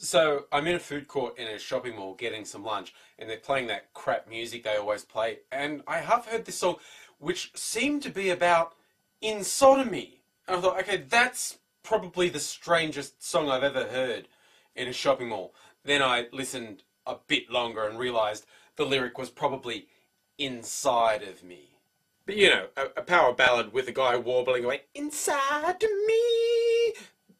So I'm in a food court in a shopping mall getting some lunch, and they're playing that crap music they always play. And I have heard this song, which seemed to be about in sodomy. And I thought, okay, that's probably the strangest song I've ever heard in a shopping mall. Then I listened a bit longer and realised the lyric was probably inside of me. But you know, a power ballad with a guy warbling away, inside me.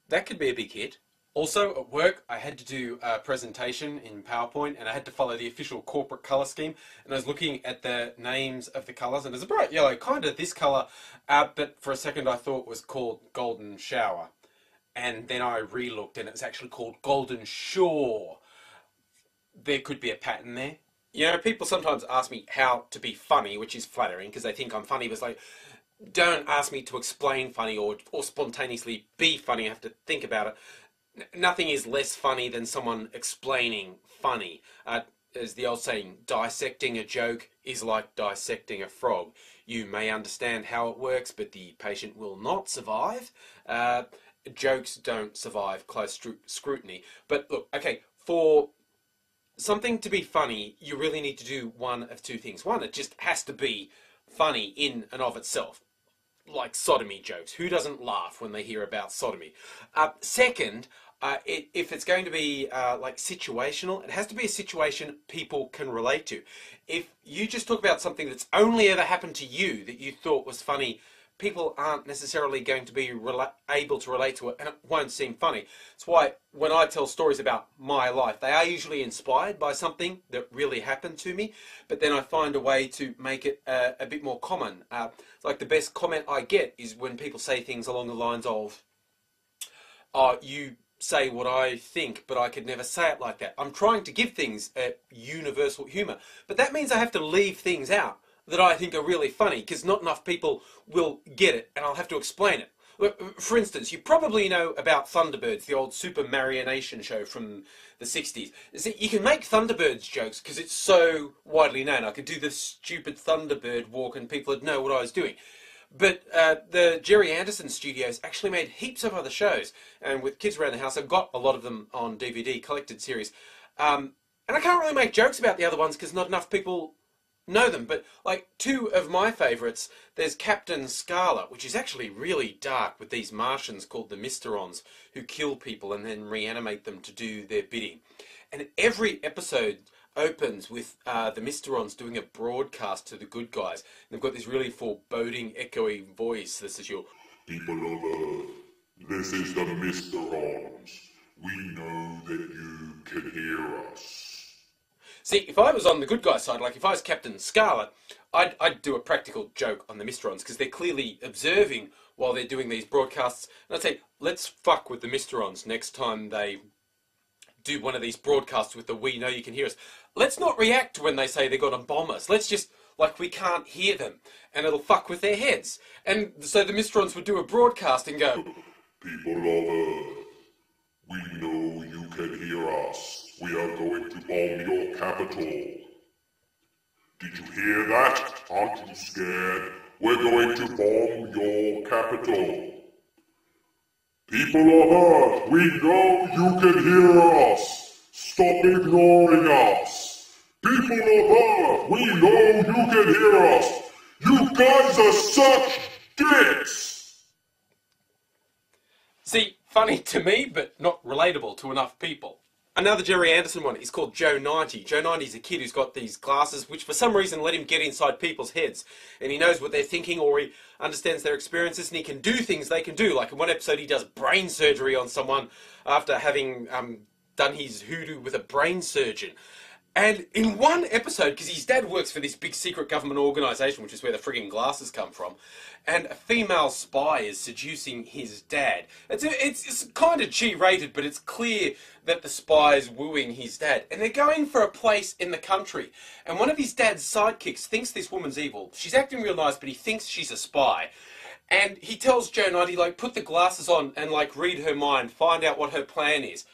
That could be a big hit. Also, at work, I had to do a presentation in PowerPoint, and I had to follow the official corporate colour scheme, and I was looking at the names of the colours, and there's a bright yellow, kind of this colour, but for a second I thought it was called Golden Shower. And then I re-looked, and it was actually called Golden Shore. There could be a pattern there. You know, people sometimes ask me how to be funny, which is flattering, because they think I'm funny, but it's like, don't ask me to explain funny or spontaneously be funny. I have to think about it. Nothing is less funny than someone explaining funny. As the old saying, dissecting a joke is like dissecting a frog. You may understand how it works, but the patient will not survive. Jokes don't survive close scrutiny. But look, okay, for something to be funny, you really need to do one of two things. One, it just has to be funny in and of itself. Like sodomy jokes. Who doesn't laugh when they hear about sodomy? Second, if it's going to be like situational, it has to be a situation people can relate to. If you just talk about something that's only ever happened to you that you thought was funny, people aren't necessarily going to be able to relate to it, and it won't seem funny. That's why when I tell stories about my life, they are usually inspired by something that really happened to me, but then I find a way to make it a bit more common. Like the best comment I get is when people say things along the lines of, "Oh, you say what I think, but I could never say it like that." I'm trying to give things a universal humour, but that means I have to leave things out that I think are really funny, because not enough people will get it, and I'll have to explain it. Look, for instance, you probably know about Thunderbirds, the old Super Marionation show from the 60s. See, you can make Thunderbirds jokes because it's so widely known. I could do the stupid Thunderbird walk and people would know what I was doing. But the Jerry Anderson studios actually made heaps of other shows, and with kids around the house, I've got a lot of them on DVD, collected series. And I can't really make jokes about the other ones because not enough people know them, but like two of my favourites, there's Captain Scarlet, which is actually really dark, with these Martians called the Mysterons who kill people and then reanimate them to do their bidding. And every episode opens with the Mysterons doing a broadcast to the good guys. And they've got this really foreboding, echoey voice. This is your people of Earth, this is the Mysterons. We know that you can hear us. See, if I was on the good guy side, like if I was Captain Scarlet, I'd do a practical joke on the Mysterons, because they're clearly observing while they're doing these broadcasts. And I'd say, let's fuck with the Mysterons next time they do one of these broadcasts with the "we know you can hear us." Let's not react when they say they're going to bomb us. Let's just, like, we can't hear them, and it'll fuck with their heads. And so the Mysterons would do a broadcast and go, people of Earth, we know you can hear us. We are going to bomb your capital. Did you hear that? Aren't you scared? We're going to bomb your capital. People of Earth, we know you can hear us. Stop ignoring us. People of Earth, we know you can hear us. You guys are such dicks. See, funny to me, but not relatable to enough people. Another Jerry Anderson one is called Joe 90. Joe 90 is a kid who's got these glasses which for some reason let him get inside people's heads. And he knows what they're thinking, or he understands their experiences, and he can do things they can do. Like in one episode he does brain surgery on someone after having done his hoodoo with a brain surgeon. And in one episode, because his dad works for this big secret government organisation, which is where the frigging glasses come from, and a female spy is seducing his dad. It's kind of G-rated, but it's clear that the spy is wooing his dad. And they're going for a place in the country. And one of his dad's sidekicks thinks this woman's evil. She's acting real nice, but he thinks she's a spy. And he tells Joe 90, like, put the glasses on and, like, read her mind, find out what her plan is.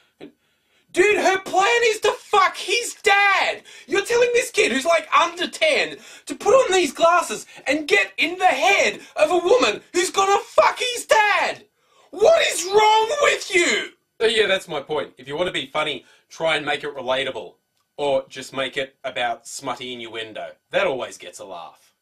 Dude, her plan is to fuck his dad! You're telling this kid who's like under 10 to put on these glasses and get in the head of a woman who's gonna fuck his dad! What is wrong with you? So yeah, that's my point. If you want to be funny, try and make it relatable. Or just make it about smutty innuendo. That always gets a laugh.